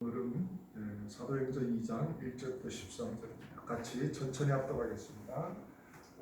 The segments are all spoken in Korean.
오늘은 사도행전 2장 1절부터 13절입니다. 같이 천천히 합독하겠습니다.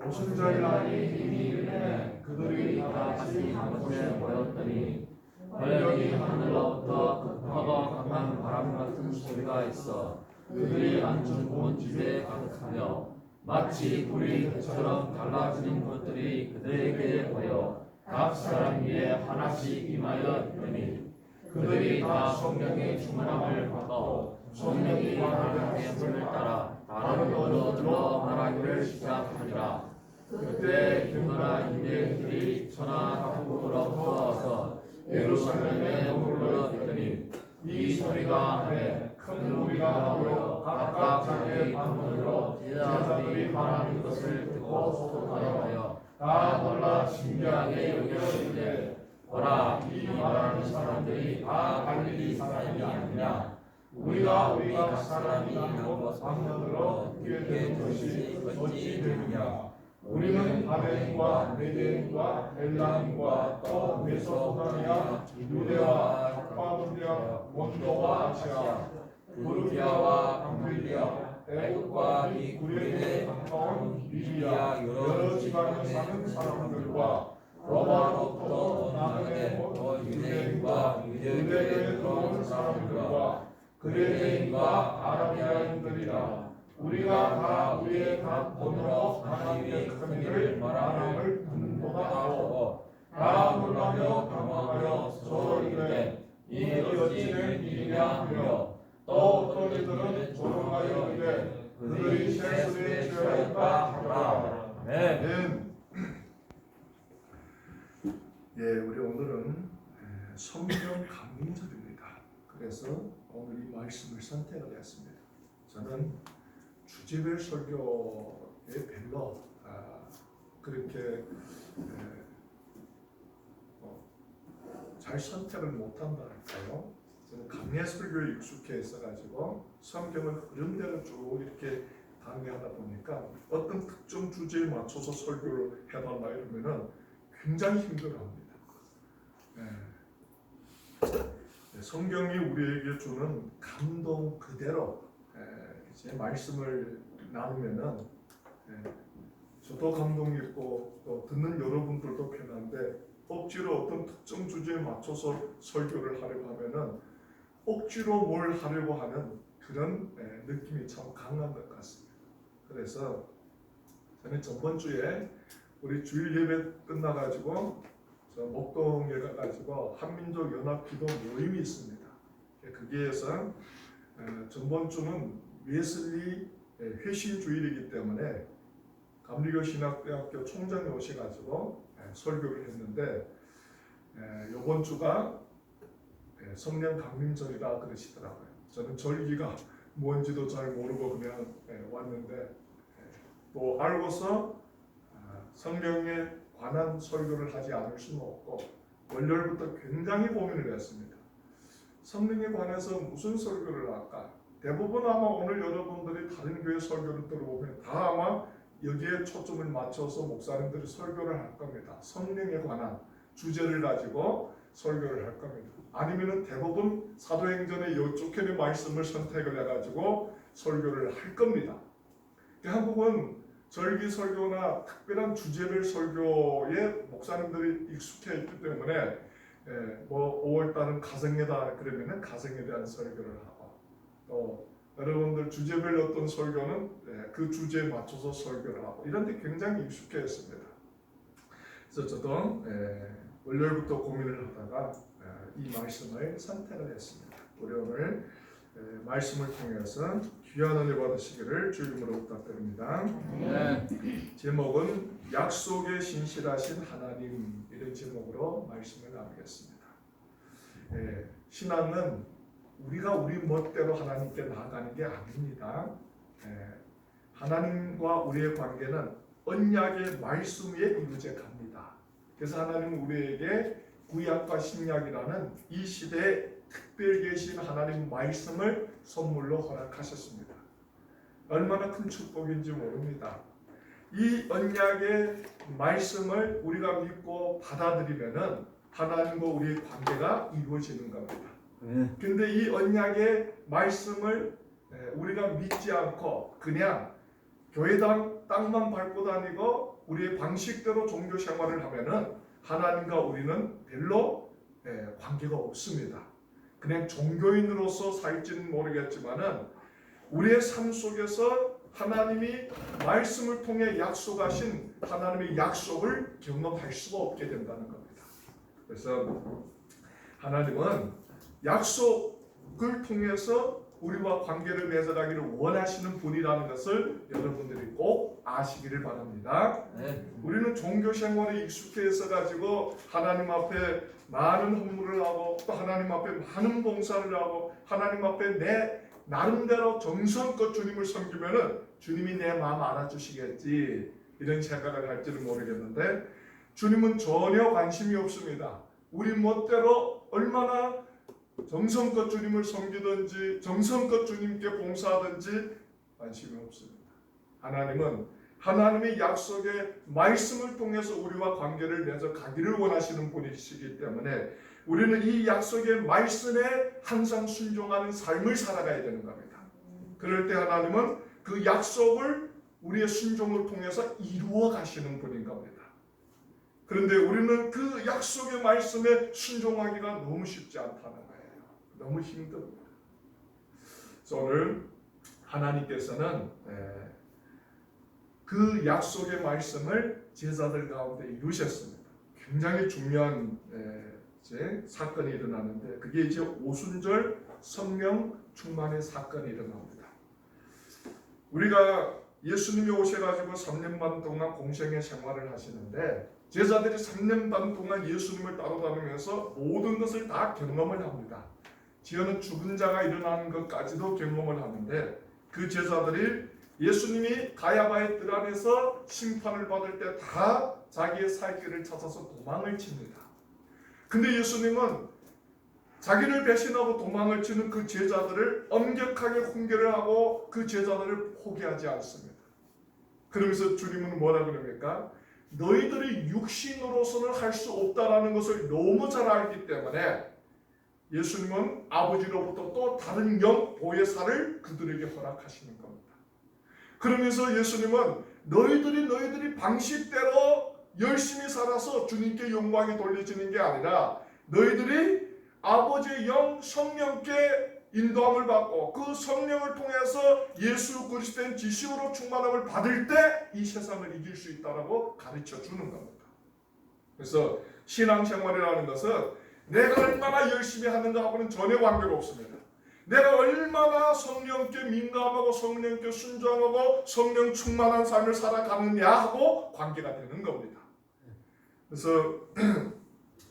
오순절날이 이미 이르매 그들이 다 같이 한 곳에 모였더니 권력이 하늘로부터 급하고 강한 바람 같은 소리가 있어 그들이 앉은 온 집에 가득하며 마치 불이 대처럼 갈라지는 것들이 그들에게 보여 각 사람 위에 하나씩 임하여 있더니 그들이 다 성령의 충만함을 받고 성령이 하나님의 손을 따라 다른 언어들로 말하기를 시작하니라. 그때 유다나 유대인들이 천하 각국으로부터 와서 예루살렘에 머물러 있더니 이 소리가 하되 큰 무리가 모여 각각 자기의 방언으로 제자들이 말하는 것을 듣고 소독하려 하여 다 놀라 신기하게 여기시되 보라, 이 말하는 사람들이 다 갈릴리 사람이 아니냐? 우리가 각 사람이 한국 방언으로 듣게 것이 어찌 되느냐? 우리는 바베인과 메데인과 엘람과 또 메소포타미아, 유대와 적바분야, 원도와 아시아, 부르기아와 밤빌리아, 애국과 이 구레에 가까운 리비아 여러 지방에 사는 사람들과 로마로부터 나그네 유대인과 유대교에 들어온 사람들과 그레인과 아라비아인들이라. 우리가 다 우리의 각 본으로 하나님의 큰 일을 말함을 듣는도다. 다 놀라며 당황하여 서로 이르되 이 어찌 된 일이냐 하며 또 어떤 이들은 조롱하여 이르되 그들이 세습에 취하였다 하더라. 아멘. 우리 오늘은 성경 강림절입니다. 그래서 오늘 이 말씀을 선택을 했습니다. 저는 주제별 설교에 별로 그렇게 잘 선택을 못한다 할까요? 저는 강해 설교에 익숙해 있어가지고 성경을 흐름대로 쭉 이렇게 강의하다 보니까 어떤 특정 주제에 맞춰서 설교를 해달라 이러면은 굉장히 힘들어합니다. 성경이 우리에게 주는 감동 그대로 이제 말씀을 나누면은 저도 감동 있고 또 듣는 여러분들도 편한데 억지로 어떤 특정 주제에 맞춰서 설교를 하려고 하면은 억지로 뭘 하려고 하는 그런 느낌이 참 강한 것 같습니다. 그래서 저는 저번 주에 우리 주일 예배 끝나가지고 저 목동에 가가지고 한민족 연합 기도 모임이 있습니다. 거기에서 전번 주는 웨슬리 회심 주일이기 때문에 감리교 신학대학교 총장이 오셔가지고 설교를 했는데 이번 주가 성령 강림절이라 그러시더라고요. 저는 절기가 뭔지도 잘 모르고 그냥 왔는데 또 알고서 성령에 관한 설교를 하지 않을 수는 없고 월요일부터 굉장히 고민을 했습니다. 성령에 관해서 무슨 설교를 할까? 대부분 아마 오늘 여러분들이 다른 교회 설교를 들어보면 다 아마 여기에 초점을 맞춰서 목사님들이 설교를 할 겁니다. 성령에 관한 주제를 가지고 설교를 할 겁니다. 아니면은 대부분 사도행전의 이쪽편의 말씀을 선택을 해가지고 설교를 할 겁니다. 한국은 절기 설교나 특별한 주제별 설교에 목사님들이 익숙해 있기 때문에 뭐 5월달은 가정이다 그러면은 가정에 대한 설교를 하고 또 여러분들 주제별 어떤 설교는 그 주제에 맞춰서 설교를 하고 이런 데 굉장히 익숙해 있습니다. 그래서 저도 월요일부터 고민을 하다가 이 말씀을 선택을 했습니다. 우리 오늘 말씀을 통해서 귀한 은혜 받으시기를 주님으로 부탁드립니다. 제목은 약속에 신실하신 하나님, 이런 제목으로 말씀을 나누겠습니다. 신앙은 우리가 우리 멋대로 하나님께 나아가는 게 아닙니다. 하나님과 우리의 관계는 언약의 말씀 위에 이루어져 갑니다. 그래서 하나님은 우리에게 구약과 신약이라는 이 시대에 특별 계신 하나님 말씀을 선물로 허락하셨습니다. 얼마나 큰 축복인지 모릅니다. 이 언약의 말씀을 우리가 믿고 받아들이면은 하나님과 우리의 관계가 이루어지는 겁니다. 근데 이 언약의 말씀을 우리가 믿지 않고 그냥 교회당 땅만 밟고 다니고 우리의 방식대로 종교 생활을 하면은 하나님과 우리는 별로 관계가 없습니다. 그냥 종교인으로서 살지는 모르겠지만은 우리의 삶 속에서 하나님이 말씀을 통해 약속하신 하나님의 약속을 경험할 수가 없게 된다는 겁니다. 그래서 하나님은 약속을 통해서 우리와 관계를 맺어가기를 원하시는 분이라는 것을 여러분들이 꼭 아시기를 바랍니다. 우리는 종교 생활에 익숙해 있어 가지고 하나님 앞에 많은 헌물을 하고 또 하나님 앞에 많은 봉사를 하고 하나님 앞에 내 나름대로 정성껏 주님을 섬기면은 주님이 내 마음 알아주시겠지 이런 생각을 할지는 모르겠는데 주님은 전혀 관심이 없습니다. 우리 멋대로 얼마나 정성껏 주님을 섬기든지 정성껏 주님께 봉사하든지 관심이 없습니다. 하나님은 하나님의 약속의 말씀을 통해서 우리와 관계를 맺어 가기를 원하시는 분이시기 때문에 우리는 이 약속의 말씀에 항상 순종하는 삶을 살아가야 되는 겁니다. 그럴 때 하나님은 그 약속을 우리의 순종을 통해서 이루어 가시는 분인 겁니다. 그런데 우리는 그 약속의 말씀에 순종하기가 너무 쉽지 않다는 거예요. 너무 힘듭니다. 그래서 오늘 하나님께서는 그 약속의 말씀을 제자들 가운데 이루셨습니다. 굉장히 중요한 사건이 일어나는데 그게 이제 오순절 성령 충만의 사건이 일어납니다. 우리가 예수님이 오셔가지고 3년 반 동안 공생의 생활을 하시는데 제자들이 3년 반 동안 예수님을 따라다니면서 모든 것을 다 경험을 합니다. 지어는 죽은 자가 일어나는 것까지도 경험을 하는데 그 제자들이 예수님이 가야바의 뜰 안에서 심판을 받을 때 다 자기의 살 길을 찾아서 도망을 칩니다. 근데 예수님은 자기를 배신하고 도망을 치는 그 제자들을 엄격하게 훈계를 하고 그 제자들을 포기하지 않습니다. 그러면서 주님은 뭐라 그럽니까? 너희들이 육신으로서는 할 수 없다라는 것을 너무 잘 알기 때문에 예수님은 아버지로부터 또 다른 영 보혜사를 그들에게 허락하시는 겁니다. 그러면서 예수님은 너희들이 방식대로 열심히 살아서 주님께 영광이 돌려지는 게 아니라 너희들이 아버지의 영 성령께 인도함을 받고 그 성령을 통해서 예수 그리스도의 지식으로 충만함을 받을 때 이 세상을 이길 수 있다라고 가르쳐 주는 겁니다. 그래서 신앙생활이라는 것은 내가 얼마나 열심히 하는가하고는 전혀 관계가 없습니다. 내가 얼마나 성령께 민감하고 성령께 순종하고 성령 충만한 삶을 살아가느냐하고 관계가 되는 겁니다. 그래서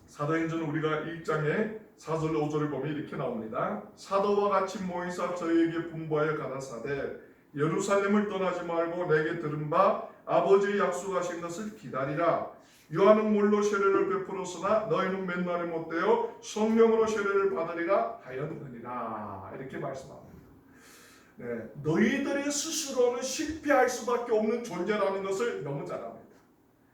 사도행전 우리가 1장에 4절 5절을 보면 이렇게 나옵니다. 사도와 같이 모이사 저희에게 분부하여 가라사대 예루살렘을 떠나지 말고 내게 들은 바 아버지의 약속하신 것을 기다리라. 요한은 물로 세례를 베풀었으나 너희는 맨날에 못되어 성령으로 세례를 받으리라 하였느니라. 이렇게 말씀합니다. 너희들이 스스로는 실패할 수밖에 없는 존재라는 것을 너무 잘 압니다.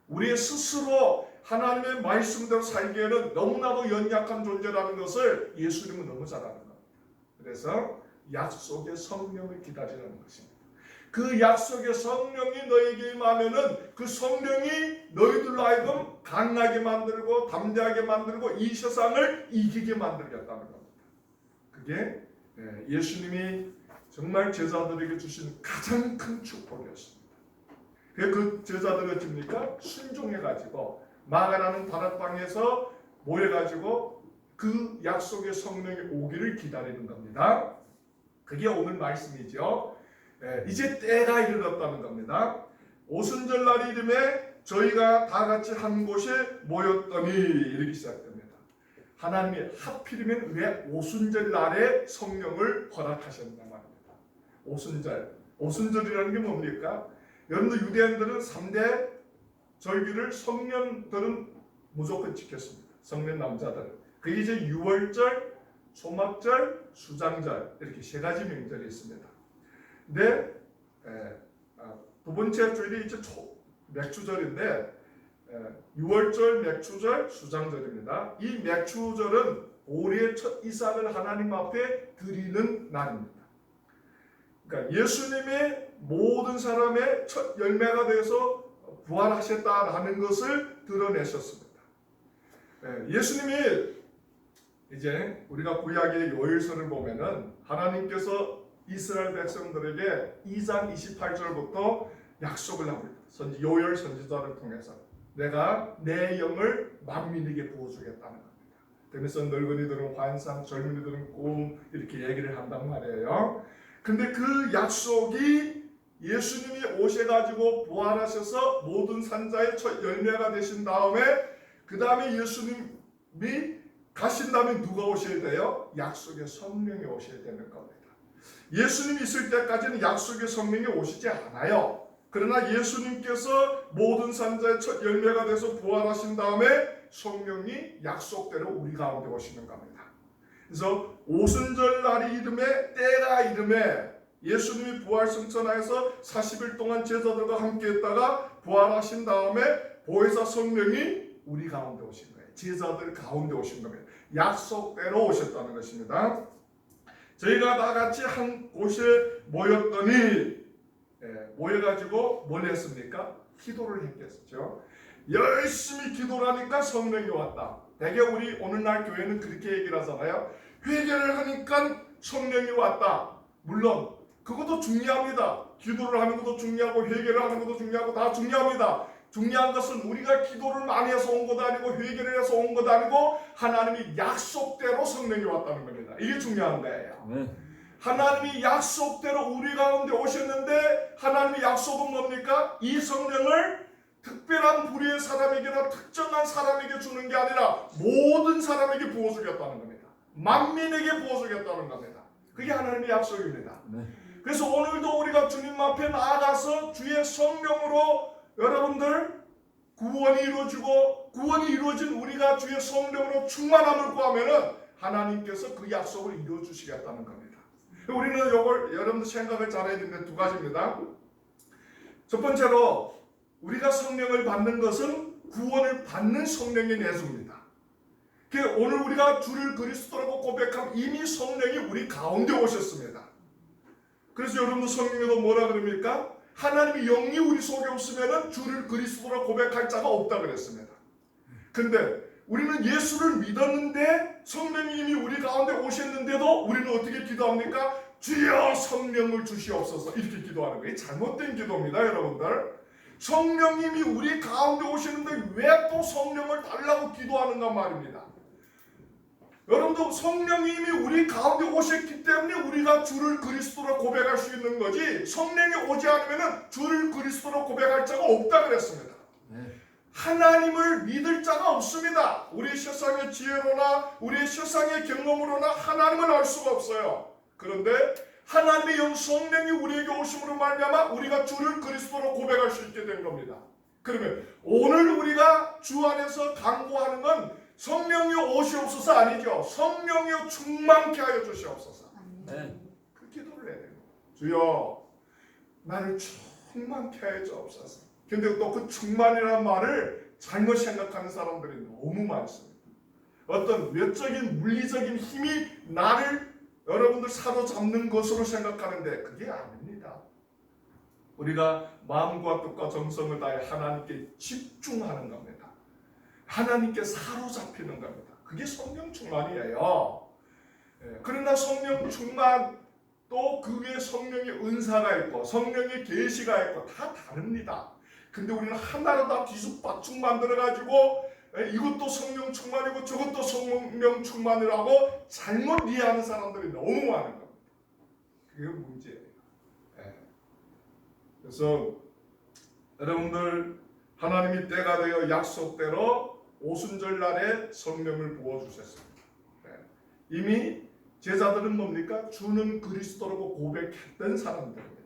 우리의 스스로 하나님의 말씀대로 살기에는 너무나도 연약한 존재라는 것을 예수님은 너무 잘 아는 겁니다. 그래서 약속의 성령을 기다리라는 것입니다. 그 약속의 성령이 너에게 임하면은 그 성령이 너희들로 하여금 강하게 만들고 담대하게 만들고 이 세상을 이기게 만들겠다는 겁니다. 그게 예수님이 정말 제자들에게 주신 가장 큰 축복이었습니다. 그 제자들이 어떻습니까? 순종해가지고 마가라는 다락방에서 모여가지고 그 약속의 성령이 오기를 기다리는 겁니다. 그게 오늘 말씀이죠. 이제 때가 이르렀다는 겁니다. 오순절 날이 이름에 저희가 다 같이 한 곳에 모였더니 이렇게 시작됩니다. 하나님이 하필이면 왜 오순절 날에 성령을 허락하셨나 말입니다. 오순절이라는 게 뭡니까? 여러분들 유대인들은 3대 절기를 성년들은 무조건 지켰습니다. 성년 남자들은. 그게 이제 유월절, 초막절, 수장절 이렇게 세 가지 명절이 있습니다. 근데 두 번째 주일이 이제 맥추절인데 유월절, 맥추절, 수장절입니다. 이 맥추절은 우리의 첫 이삭을 하나님 앞에 드리는 날입니다. 그러니까 예수님의 모든 사람의 첫 열매가 되어서 부활하셨다라는 것을 드러내셨습니다. 예수님이 이제 우리가 구약의 요일서를 보면은 하나님께서 이스라엘 백성들에게 2장 28절부터 약속을 합니다. 요엘 선지자를 통해서 내가 내 영을 만민에게 부어주겠다는 겁니다. 그래서 늙은이들은 환상, 젊은이들은 꿈 이렇게 얘기를 한단 말이에요. 근데 그 약속이 예수님이 오셔가지고 부활하셔서 모든 산자의 첫 열매가 되신 다음에 그 다음에 예수님이 가신 다음에 누가 오셔야 돼요? 약속의 성령이 오셔야 되는 겁니다. 예수님이 있을 때까지는 약속의 성령이 오시지 않아요. 그러나 예수님께서 모든 산자의 첫 열매가 돼서 부활하신 다음에 성령이 약속대로 우리 가운데 오시는 겁니다. 그래서 오순절 날이 이름에 때가 이름에 예수님이 부활승천하여서 40일 동안 제자들과 함께 했다가 부활하신 다음에 보혜사 성령이 우리 가운데 오신 거예요. 제자들 가운데 오신 겁니다. 약속대로 오셨다는 것입니다. 저희가 다 같이 한 곳에 모였더니 모여가지고 뭘 했습니까? 기도를 했겠죠. 열심히 기도를 하니까 성령이 왔다. 대개 우리 오늘날 교회는 그렇게 얘기를 하잖아요. 회개를 하니까 성령이 왔다. 물론 그것도 중요합니다. 기도를 하는 것도 중요하고 회개를 하는 것도 중요하고 다 중요합니다. 중요한 것은 우리가 기도를 많이 해서 온 것도 아니고 회개를 해서 온 것도 아니고 하나님이 약속대로 성령이 왔다는 겁니다. 이게 중요한 거예요. 하나님이 약속대로 우리 가운데 오셨는데 하나님의 약속은 뭡니까? 이 성령을 특별한 부류의 사람에게나 특정한 사람에게 주는 게 아니라 모든 사람에게 부어주겠다는 겁니다. 만민에게 부어주겠다는 겁니다. 그게 하나님의 약속입니다. 그래서 오늘도 우리가 주님 앞에 나아가서 주의 성령으로 여러분들 구원이 이루어지고 구원이 이루어진 우리가 주의 성령으로 충만함을 구하면은 하나님께서 그 약속을 이루어주시겠다는 겁니다. 우리는 이걸 여러분들 생각을 잘해야 되는데 두 가지입니다. 첫 번째로 우리가 성령을 받는 것은 구원을 받는 성령의 내주입니다. 오늘 우리가 주를 그리스도라고 고백하면 이미 성령이 우리 가운데 오셨습니다. 그래서 여러분들 성경에도 뭐라 그럽니까? 하나님의 영이 우리 속에 없으면 주를 그리스도라고 고백할 자가 없다 그랬습니다. 근데 우리는 예수를 믿었는데 성령이 이미 우리 가운데 오셨는데도 우리는 어떻게 기도합니까? 주여 성령을 주시옵소서 이렇게 기도하는 거예요. 잘못된 기도입니다, 여러분들. 성령님이 우리 가운데 오시는데 왜 또 성령을 달라고 기도하는가 말입니다. 여러분도 성령님이 우리 가운데 오셨기 때문에 우리가 주를 그리스도로 고백할 수 있는 거지 성령이 오지 않으면 주를 그리스도로 고백할 자가 없다 그랬습니다. 하나님을 믿을 자가 없습니다. 우리 세상의 지혜로나 우리 세상의 경험으로나 하나님을 알 수가 없어요. 그런데 하나님의 영 성령이 우리에게 오심으로 말미암아 우리가 주를 그리스도로 고백할 수 있게 된 겁니다. 그러면 오늘 우리가 주 안에서 간구하는 건 성령이 오시옵소서 아니죠. 성령이 충만케 하여 주시옵소서. 그 기도를 해야 돼요. 주여 나를 충만케 하여 주옵소서. 근데 또 그 충만이라는 말을 잘못 생각하는 사람들이 너무 많습니다. 어떤 외적인 물리적인 힘이 나를 여러분들 사로잡는 것으로 생각하는데 그게 아닙니다. 우리가 마음과 뜻과 정성을 다해 하나님께 집중하는 겁니다. 하나님께 사로잡히는 겁니다. 그게 성령 충만이에요. 그러나 성령 충만 또 그 위에 성령의 은사가 있고 성령의 계시가 있고 다 다릅니다. 근데 우리는 하나로 다 뒤죽박죽 만들어가지고 이것도 성령 충만이고 저것도 성령 충만이라고 잘못 이해하는 사람들이 너무 많은 겁니다. 그게 문제예요. 그래서 여러분들 하나님이 때가 되어 약속대로 오순절 날에 성령을 부어주셨습니다. 이미 제자들은 뭡니까? 주는 그리스도라고 고백했던 사람들입니다.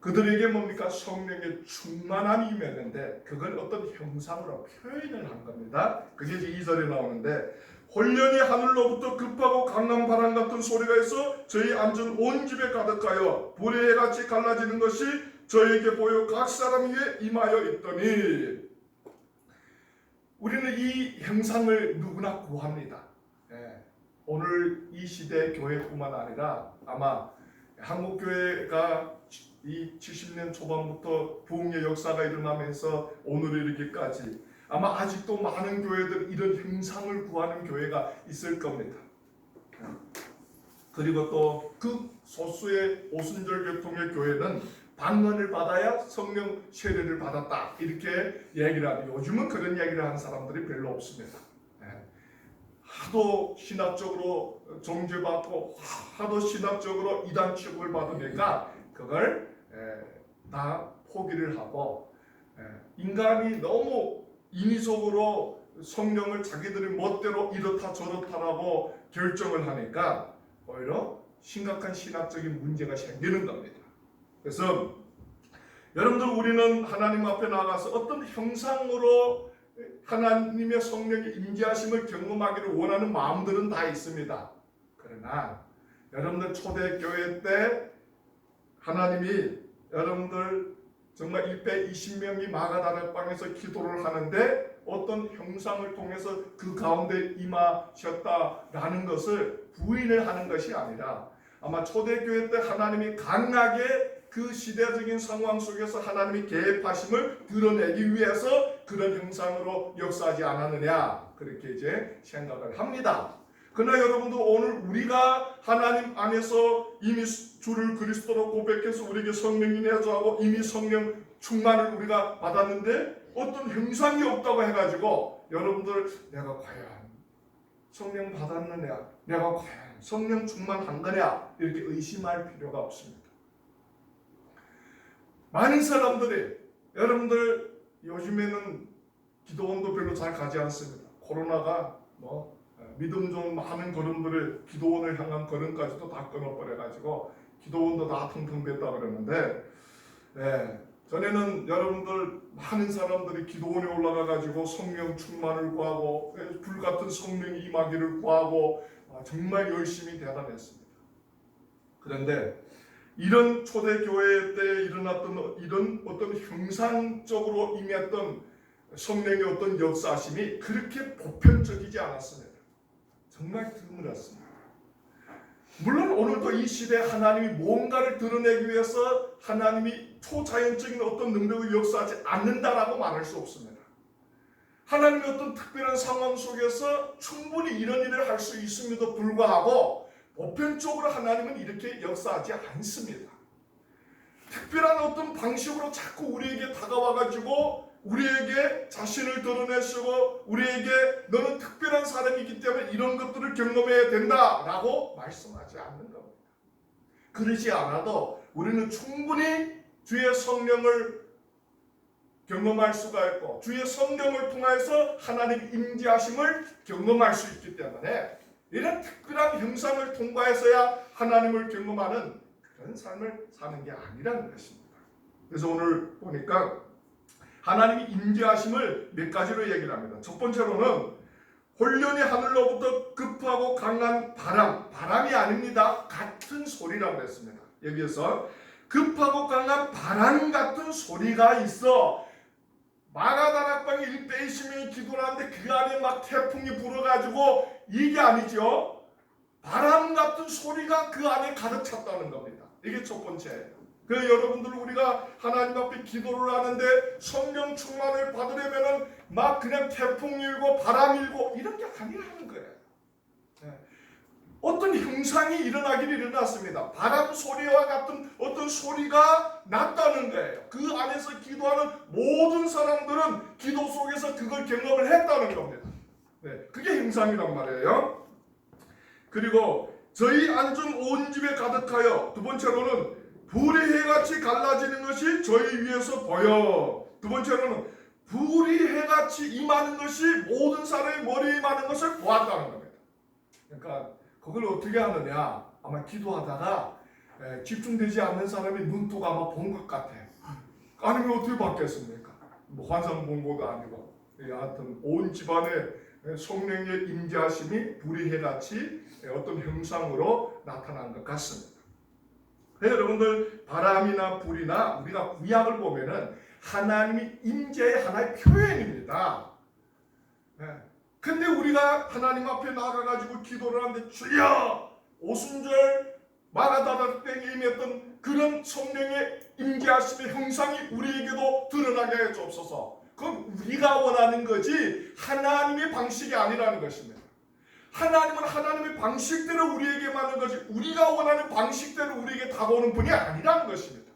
그들에게 뭡니까? 성령의 충만함이 임했는데 그걸 어떤 형상으로 표현을 한 겁니다. 그게 이제 2절에 나오는데 홀련히 하늘로부터 급하고 강한 바람 같은 소리가 있어 저희 앉은 온 집에 가득하여 불의 해같이 갈라지는 것이 저에게 보여 각 사람 위에 임하여 있더니 우리는 이 형상을 누구나 구합니다. 오늘 이 시대 교회뿐만 아니라 아마 한국 교회가 이 70년 초반부터 부흥의 역사가 일어나면서 오늘 이르기까지 아마 아직도 많은 교회들 이런 형상을 구하는 교회가 있을 겁니다. 그리고 또 그 소수의 오순절 계통의 교회는 방언을 받아야 성령 세례를 받았다 이렇게 얘기를 하는데 요즘은 그런 얘기를 하는 사람들이 별로 없습니다. 하도 신학적으로 정죄받고 하도 신학적으로 이단 취급을 받으니까 그걸 다 포기를 하고 인간이 너무 인위적으로 성령을 자기들이 멋대로 이렇다 저렇다라고 결정을 하니까 오히려 심각한 신학적인 문제가 생기는 겁니다. 그래서 여러분들 우리는 하나님 앞에 나가서 어떤 형상으로 하나님의 성령의 임재하심을 경험하기를 원하는 마음들은 다 있습니다. 그러나 여러분들 초대교회 때 하나님이 여러분들 정말 120명이 마가다락방에서 기도를 하는데 어떤 형상을 통해서 그 가운데 임하셨다라는 것을 부인을 하는 것이 아니라 아마 초대교회 때 하나님이 강하게 그 시대적인 상황 속에서 하나님이 개입하심을 드러내기 위해서 그런 형상으로 역사하지 않았느냐 그렇게 이제 생각을 합니다. 그러나 여러분들 오늘 우리가 하나님 안에서 이미 주를 그리스도로 고백해서 우리에게 성령이 내주하고 이미 성령 충만을 우리가 받았는데 어떤 형상이 없다고 해가지고 여러분들 내가 과연 성령 받았느냐 내가 과연 성령 충만한 거냐 이렇게 의심할 필요가 없습니다. 많은 사람들이 여러분들 요즘에는 기도원도 별로 잘 가지 않습니다. 코로나가 믿음 좀 많은 걸음들을 기도원을 향한 걸음까지도 다 끊어버려가지고 기도원도 다 텅텅 뺐다 그러는데 전에는 여러분들 많은 사람들이 기도원에 올라가가지고 성령 충만을 구하고 불같은 성령이 임하기를 구하고 정말 열심히 대단했습니다. 그런데 이런 초대교회 때 일어났던 이런 어떤 형상적으로 임했던 성령의 어떤 역사심이 그렇게 보편적이지 않았습니다. 정말 드물었습니다. 물론 오늘도 이 시대에 하나님이 뭔가를 드러내기 위해서 하나님이 초자연적인 어떤 능력을 역사하지 않는다라고 말할 수 없습니다. 하나님의 어떤 특별한 상황 속에서 충분히 이런 일을 할 수 있음에도 불구하고 보편적으로 하나님은 이렇게 역사하지 않습니다. 특별한 어떤 방식으로 자꾸 우리에게 다가와가지고 우리에게 자신을 드러내시고 우리에게 너는 특별한 사람이기 때문에 이런 것들을 경험해야 된다라고 말씀하지 않는 겁니다. 그러지 않아도 우리는 충분히 주의 성령을 경험할 수가 있고 주의 성령을 통해서 하나님 임재하심을 경험할 수 있기 때문에 이런 특별한 형상을 통과해서야 하나님을 경험하는 그런 삶을 사는 게 아니라는 것입니다. 그래서 오늘 보니까 하나님이 임재하심을 몇 가지로 얘기를 합니다. 첫 번째로는 혼련히 하늘로부터 급하고 강한 바람이 아닙니다. 같은 소리라고 했습니다. 여기에서 급하고 강한 바람 같은 소리가 있어 마가다락방에 120명이 기도를 하는데 그 안에 막 태풍이 불어가지고 이게 아니죠. 바람 같은 소리가 그 안에 가득 찼다는 겁니다. 이게 첫 번째예요. 그래서 여러분들 우리가 하나님 앞에 기도를 하는데 성령 충만을 받으려면은 막 그냥 태풍 일고 바람 일고 이런 게 아니라는 거예요. 어떤 형상이 일어났습니다. 바람 소리와 같은 어떤 소리가 났다는 거예요. 그 안에서 기도하는 모든 사람들은 기도 속에서 그걸 경험을 했다는 겁니다. 그게 형상이란 말이에요. 그리고 저희 앉은 온 집에 가득하여 두 번째로는 불이 해같이 갈라지는 것이 저희 위에서 보여. 두 번째로는 불이 해같이 임하는 것이 모든 사람의 머리에 임하는 것을 보았다는 겁니다. 그러니까 그걸 어떻게 하느냐? 아마 기도하다가 집중되지 않는 사람이 눈뜨고 아마 본 것 같아. 아니면 어떻게 봤겠습니까? 환상 본 것도 아니고. 하여튼 온 집안에 성령의 임재하심이 불이 해같이 어떤 형상으로 나타난 것 같습니다. 여러분들 바람이나 불이나 우리가 구약을 보면은 하나님이 임재의 하나의 표현입니다. 근데 우리가 하나님 앞에 나가가지고 기도를 하는데 주여 오순절 마가다라 때 임했던 그런 성령의 임재하심의 형상이 우리에게도 드러나게 해 주옵소서. 그건 우리가 원하는 거지 하나님의 방식이 아니라는 것입니다. 하나님은 하나님의 방식대로 우리에게 맞는 거지 우리가 원하는 방식대로 우리에게 다가오는 분이 아니라는 것입니다.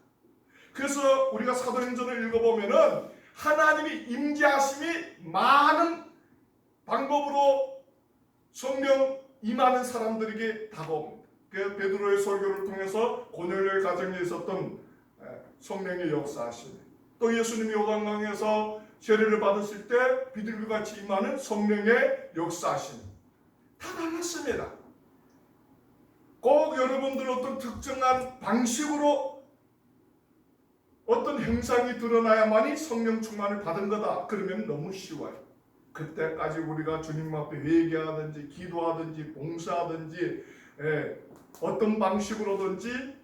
그래서 우리가 사도행전을 읽어보면은 하나님이 임재하심이 많은 방법으로 성령 임하는 사람들에게 다가옵니다. 그 베드로의 설교를 통해서 고넬료의 가정에 있었던 성령의 역사하심, 또 예수님이 요단강에서 세례를 받으실 때 비둘기같이 임하는 성령의 역사하심 다 달랐습니다. 꼭 여러분들 어떤 특정한 방식으로 어떤 형상이 드러나야만이 성령 충만을 받은 거다. 그러면 너무 쉬워요. 그때까지 우리가 주님 앞에 회개하든지 기도하든지 봉사하든지 어떤 방식으로든지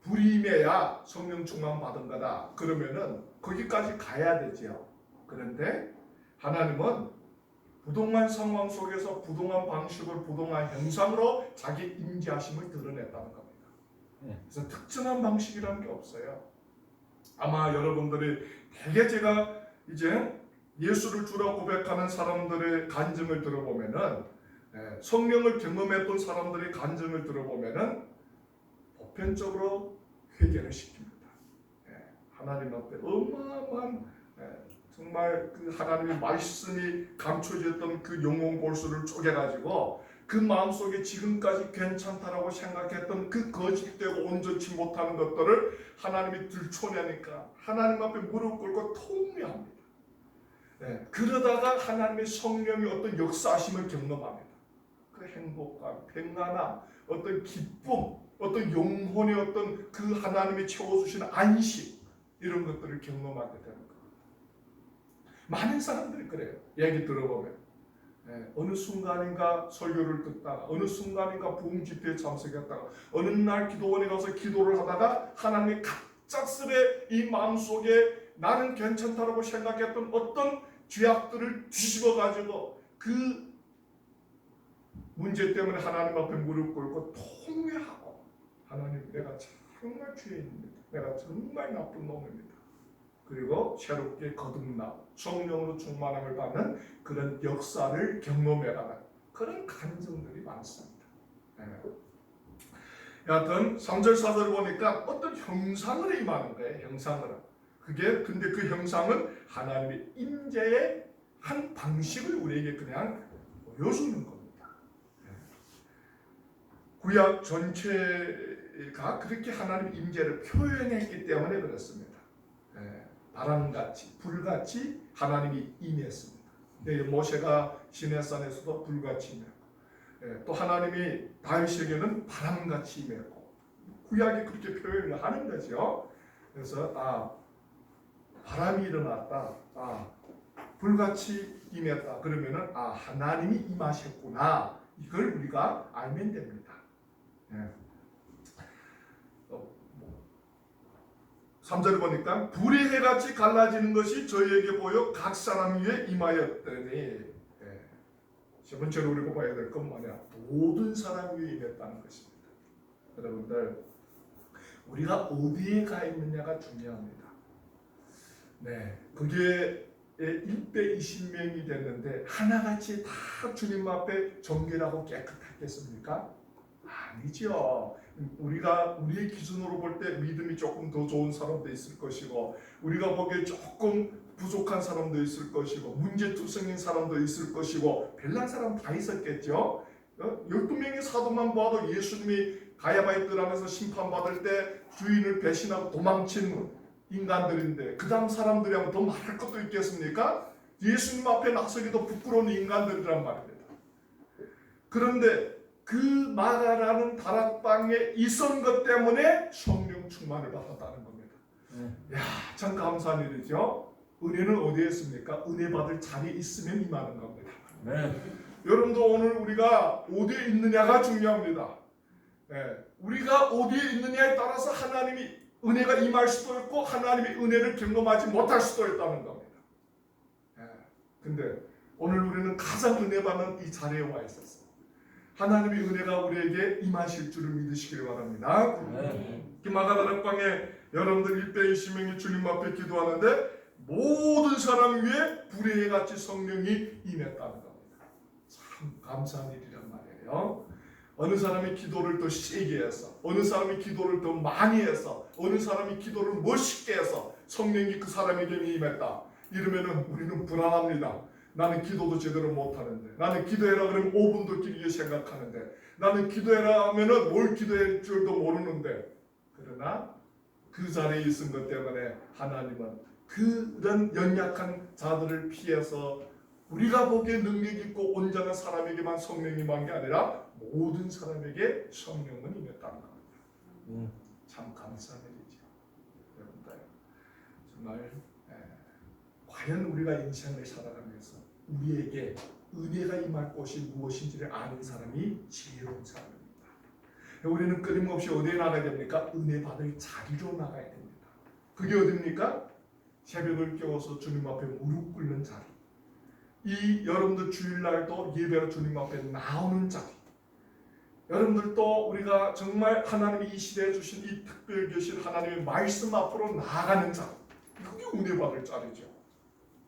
불임해야 성령 충만 받은 거다. 그러면은 거기까지 가야 되죠. 그런데 하나님은 부동한 상황 속에서 부동한 방식을 부동한 형상으로 자기 임재하심을 드러냈다는 겁니다. 그래서 특정한 방식이라는 게 없어요. 아마 여러분들이 대개 제가 이제 예수를 주라 고백하는 사람들의 간증을 들어보면은 성령을 경험했던 사람들의 간증을 들어보면은 보편적으로 회개를 시킵니다. 하나님 앞에 어마어마한 정말 그 하나님의 말씀이 감춰졌던 그 영혼 골수를 쪼개가지고 그 마음속에 지금까지 괜찮다라고 생각했던 그 거짓되고 온전치 못하는 것들을 하나님이 들춰내니까 하나님 앞에 무릎 꿇고 통회합니다. 그러다가 하나님의 성령이 어떤 역사하심을 경험합니다. 그 행복감, 평안함, 어떤 기쁨, 어떤 영혼의 어떤 그 하나님이 채워주시는 안식 이런 것들을 경험하게 되는 겁니다. 많은 사람들이 그래요. 얘기 들어보면 어느 순간인가 설교를 듣다가 어느 순간인가 부흥 집회에 참석했다가 어느 날 기도원에 가서 기도를 하다가 하나님이 갑작스레 이 마음속에 나는 괜찮다라고 생각했던 어떤 죄악들을 뒤집어 가지고 그 문제 때문에 하나님 앞에 무릎 꿇고 통회하고 하나님 내가 정말 죄인입니다. 내가 정말 나쁜 놈입니다. 그리고 새롭게 거듭나 성령으로 충만함을 받는 그런 역사를 경험해가는 그런 간증들이 많습니다. 여하튼 3절 4절 보니까 어떤 형상을 임하는 거예요. 형상을. 근데 그 형상은 하나님의 임재의 한 방식을 우리에게 그냥 보여주는 겁니다. 구약 전체가 그렇게 하나님의 임재를 표현했기 때문에 그렇습니다. 바람같이 불같이 하나님이 임했습니다. 모세가 시내산에서도 불같이 임했고 또 하나님이 다윗에게는 바람같이 임했고 구약이 그렇게 표현을 하는 거죠. 그래서 바람이 일어났다, 불같이 임했다. 그러면은 하나님이 임하셨구나. 이걸 우리가 알면 됩니다. 3절 보니까 불의 해같이 갈라지는 것이 저희에게 보여 각 사람 위에 임하였더니 세 번째로 우리가 봐야 될 건 뭐냐? 모든 사람 위에 임했다는 것입니다. 여러분들 우리가 어디에 가 있느냐가 중요합니다. 그게 1대 20명이 됐는데 하나같이 다 주님 앞에 정결하고 깨끗하겠습니까? 아니죠. 우리의 기준으로 볼 때 믿음이 조금 더 좋은 사람도 있을 것이고 우리가 보기에 조금 부족한 사람도 있을 것이고 문제투성인 사람도 있을 것이고 별난 사람 다 있었겠죠. 12명의 사도만 봐도 예수님이 가야바의 뜰 안에서 심판받을 때 주인을 배신하고 도망친 인간들인데 그 다음 사람들이 하면 더 말할 것도 있겠습니까? 예수님 앞에 나서기도 부끄러운 인간들이란 말입니다. 그런데 그 마가라는 다락방에 있었던 것 때문에 성령 충만을 받았다는 겁니다. 참 감사한 일이죠. 은혜는 어디에 있습니까? 은혜 받을 자리에 있으면 임하는 겁니다. 여러분도 오늘 우리가 어디에 있느냐가 중요합니다. 우리가 어디에 있느냐에 따라서 하나님이 은혜가 임할 수도 있고 하나님의 은혜를 경험하지 못할 수도 있다는 겁니다. 근데 오늘 우리는 가장 은혜 받는 이 자리에 와 있었어요. 하나님의 은혜가 우리에게 임하실 줄을 믿으시길 바랍니다. 이 마가다락방에 여러분들 120명이 주님 앞에 기도하는데 모든 사람 위에 불의 같이 성령이 임했다는 겁니다. 참 감사한 일이란 말이에요. 어느 사람이 기도를 더 세게 해서, 어느 사람이 기도를 더 많이 해서, 어느 사람이 기도를 멋있게 해서 성령이 그 사람에게 임했다. 이러면은 우리는 불안합니다. 나는 기도도 제대로 못하는데, 나는 기도해라 그러면 5분도 길게 생각하는데, 나는 기도해라 하면은 뭘 기도할 줄도 모르는데, 그러나 그 자리에 있은 것 때문에 하나님은 그런 연약한 자들을 피해서 우리가 보기에 능력 있고 온전한 사람에게만 성령이 임한 게 아니라 모든 사람에게 성령은 임했다는 겁니다. 참 감사한 일이죠. 여러분들 정말 과연 우리가 인생을 살아가면서 우리에게 은혜가 임할 곳이 무엇인지를 아는 사람이 지혜로운 사람입니다. 우리는 끊임없이 어디에 나가야 됩니까? 은혜 받을 자리로 나가야 됩니다. 그게 어디입니까? 새벽을 깨워서 주님 앞에 무릎 꿇는 자리. 이 여러분들 주일날도 예배로 주님 앞에 나오는 자리. 여러분들도 우리가 정말 하나님이 이 시대에 주신 이 특별 계신 하나님의 말씀 앞으로 나아가는 자리. 그게 은혜 받을 자리죠.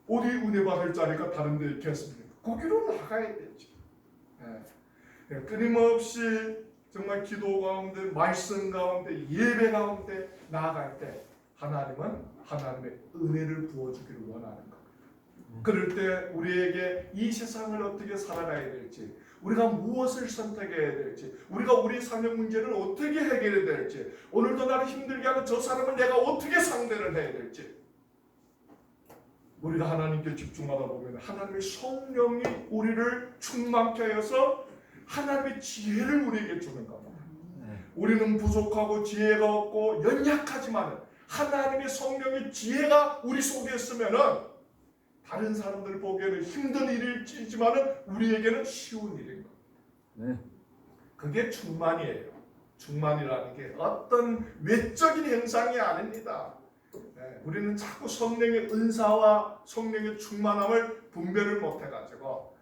어디 은혜 받을 자리가 다른 데 있겠습니까? 거기로 나가야 되죠. 끊임없이 정말 기도 가운데, 말씀 가운데, 예배 가운데 나아갈 때 하나님은 하나님의 은혜를 부어주기를 원하는 겁니다. 그럴 때 우리에게 이 세상을 어떻게 살아가야 될지, 우리가 무엇을 선택해야 될지, 우리가 우리 삶의 문제를 어떻게 해결해야 될지, 오늘도 나를 힘들게 하는 저 사람을 내가 어떻게 상대를 해야 될지, 우리가 하나님께 집중하다 보면 하나님의 성령이 우리를 충만케 하여서 하나님의 지혜를 우리에게 주는 겁니다. 우리는 부족하고 지혜가 없고 연약하지만 하나님의 성령의 지혜가 우리 속에 있으면은 다른 사람들 보기에는 힘든 일일지만은 우리에게는 쉬운 일인 겁니다. 그게 충만이에요. 충만이라는 게 어떤 외적인 현상이 아닙니다. 우리는 자꾸 성령의 은사와 성령의 충만함을 분별을 못해가지고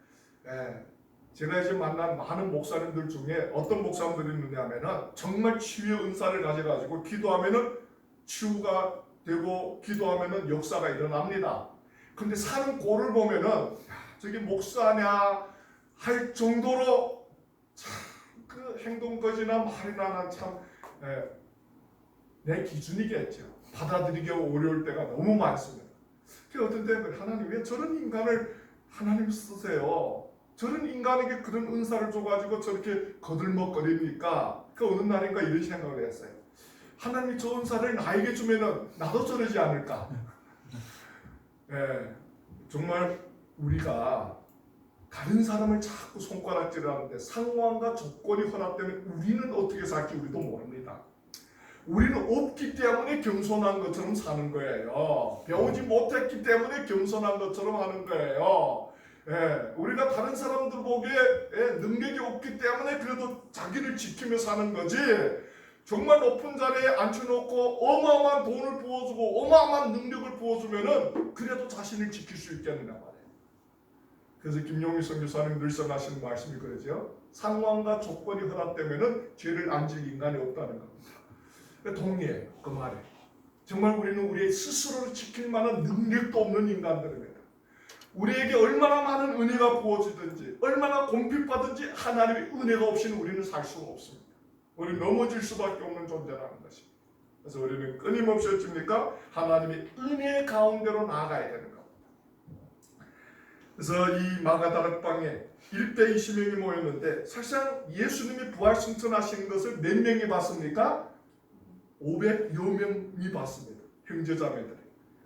제가 이제 만난 많은 목사님들 중에 어떤 목사님들이 있느냐면은 정말 치유의 은사를 가져가지고 기도하면은 치유가 되고 기도하면은 역사가 일어납니다. 근데 사는 꼴을 보면은 저게 목사냐 할 정도로 참 그 행동거지나 말이나 참 내 기준이겠죠. 받아들이기 어려울 때가 너무 많습니다. 그 어떤 때는 하나님 왜 저런 인간을 하나님 쓰세요? 저런 인간에게 그런 은사를 줘가지고 저렇게 거들먹거립니까? 그 어느 날인가 이런 생각을 했어요. 하나님이 저 은사를 나에게 주면은 나도 저러지 않을까? 정말 우리가 다른 사람을 자꾸 손가락질하는데 상황과 조건이 허락되면 우리는 어떻게 살지 우리도 모릅니다. 우리는 없기 때문에 겸손한 것처럼 사는 거예요. 배우지 못했기 때문에 겸손한 것처럼 하는 거예요. 우리가 다른 사람들 보기에 능력이 없기 때문에 그래도 자기를 지키며 사는 거지, 정말 높은 자리에 앉혀놓고 어마어마한 돈을 부어주고 어마어마한 능력을 부어주면은 그래도 자신을 지킬 수 있겠느냐 말이에요. 그래서 김용희 선교사님 늘상 하시는 말씀이 그러죠. 상황과 조건이 허락되면은 죄를 안 질 인간이 없다는 겁니다. 동의해요. 그 말에. 정말 우리는 우리의 스스로를 지킬 만한 능력도 없는 인간들입니다. 우리에게 얼마나 많은 은혜가 부어지든지 얼마나 공핍받든지 하나님의 은혜가 없이는 우리는 살 수가 없습니다. 우리는 넘어질 수밖에 없는 존재라는 것입니다. 그래서 우리는 끊임없이 어찌입니까? 하나님의 은혜 가운데로 나아가야 되는 겁니다. 그래서 이 마가다락방에 120명이 모였는데 사실상 예수님이 부활 승천하시는 것을 몇 명이 봤습니까? 500여 명이 봤습니다. 형제자매들이.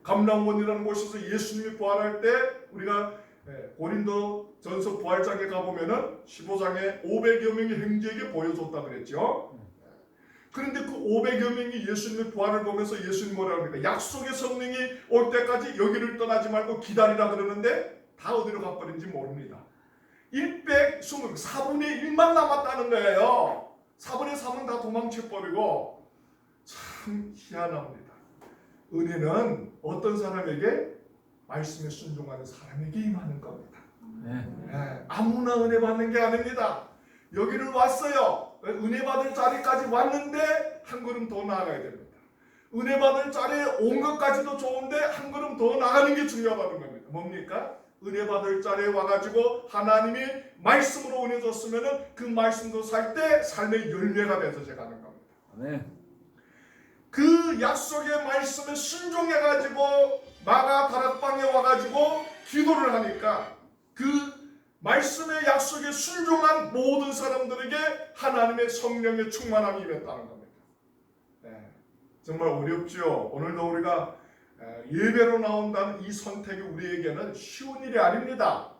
감람원이라는 곳에서 예수님이 부활할 때 우리가 고린도 전서 부활장에 가보면은 15장에 500여 명의 형제에게 보여줬다 그랬죠. 그런데 그 500여 명이 예수님의 부활을 보면서 예수님 뭐라고 합니까? 약속의 성령이 올 때까지 여기를 떠나지 말고 기다리라 그러는데 다 어디로 가버린지 모릅니다. 120, 4분의 1만 남았다는 거예요. 4분의 3은 다 도망쳐버리고. 참 희한합니다. 은혜는 어떤 사람에게? 말씀에 순종하는 사람에게 임하는 겁니다. 아무나 은혜 받는 게 아닙니다. 여기를 왔어요. 은혜 받을 자리까지 왔는데 한 걸음 더 나아가야 됩니다. 은혜 받을 자리에 온 것까지도 좋은데 한 걸음 더 나가는 게 중요하다는 겁니다. 뭡니까? 은혜 받을 자리에 와가지고 하나님이 말씀으로 은혜 줬으면은 그 말씀도 살 때 삶의 열매가 맺어져 가는 겁니다. 그 약속의 말씀에 순종해가지고 마가 다락방에 와가지고 기도를 하니까 그 말씀의 약속에 순종한 모든 사람들에게 하나님의 성령의 충만함이 임했다는 겁니다. 정말 어렵죠. 오늘도 우리가 예배로 나온다는 이 선택이 우리에게는 쉬운 일이 아닙니다.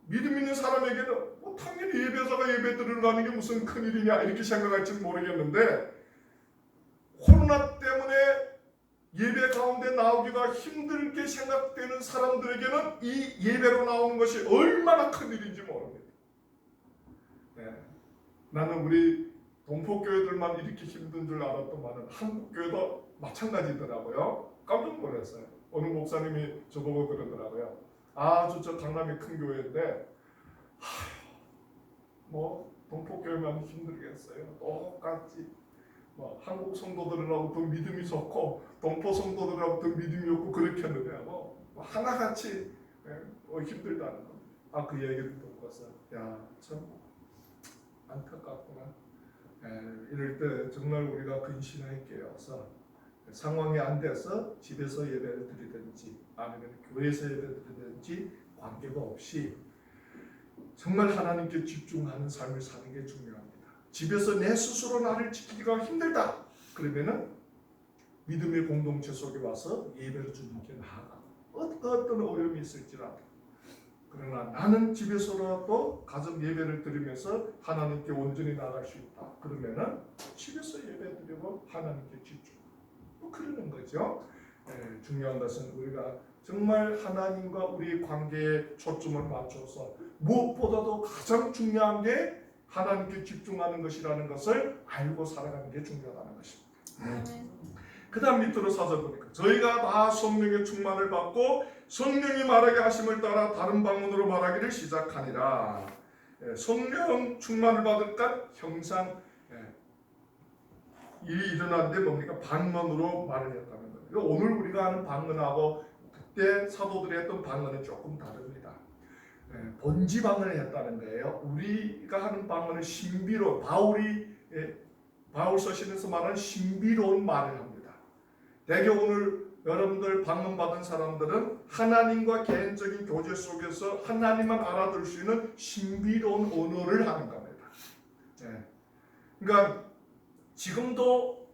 믿음 있는 사람에게는 뭐 당연히 예배자가 예배 들어가는 게 무슨 큰일이냐 이렇게 생각할지 모르겠는데, 코로나 때문에 예배 가운데 나오기가 힘들게 생각되는 사람들에게는 이 예배로 나오는 것이 얼마나 큰일인지 모릅니다. 나는 우리 동포교회들만 이렇게 힘든 줄 알았더만은 한국교회도 마찬가지더라고요. 깜짝 놀랐어요. 어느 목사님이 저보고 그러더라고요. 아주 저 강남이 큰 교회인데 뭐 동포교회만 힘들겠어요. 똑같이 뭐 한국 성도들하고 더 믿음이 좋고 동포 성도들하고 더 믿음이 없고 그렇겠는데 뭐 하나같이 힘들다는 겁니다. 그 얘기를 듣고서 참 안타깝구나. 이럴 때 정말 우리가 근신하게 깨어서 상황이 안 돼서 집에서 예배를 드리든지 아니면 교회에서 예배를 드리든지 관계가 없이 정말 하나님께 집중하는 삶을 사는 게 중요합니다. 집에서 내 스스로 나를 지키기가 힘들다. 그러면은 믿음의 공동체 속에 와서 예배를 주님께 나아가. 어떤 어려움이 있을지라도. 그러나 나는 집에서라도 가정 예배를 드리면서 하나님께 온전히 나아갈 수 있다. 그러면은 집에서 예배 드리고 하나님께 집중. 그러는 거죠. 중요한 것은 우리가 정말 하나님과 우리의 관계에 초점을 맞춰서 무엇보다도 가장 중요한 게 하나님께 집중하는 것이라는 것을 알고 살아가는 게 중요하다는 것입니다. 그 다음 밑으로 사서 보니까 저희가 다 성령의 충만을 받고 성령이 말하게 하심을 따라 다른 방언으로 말하기를 시작하니라. 성령 충만을 받을까 형상 일이 일어났는데 뭡니까? 방언으로 말을 했다는 거예요. 오늘 우리가 하는 방언하고 그때 사도들이 했던 방언은 조금 다릅니다. 번지 방언을 했다는 거예요. 우리가 하는 방언은 신비로운, 바울 서신에서 말하는 신비로운 말을 합니다. 대개 오늘 여러분들 방언 받은 사람들은 하나님과 개인적인 교제 속에서 하나님만 알아들을 수 있는 신비로운 언어를 하는 겁니다. 그러니까 지금도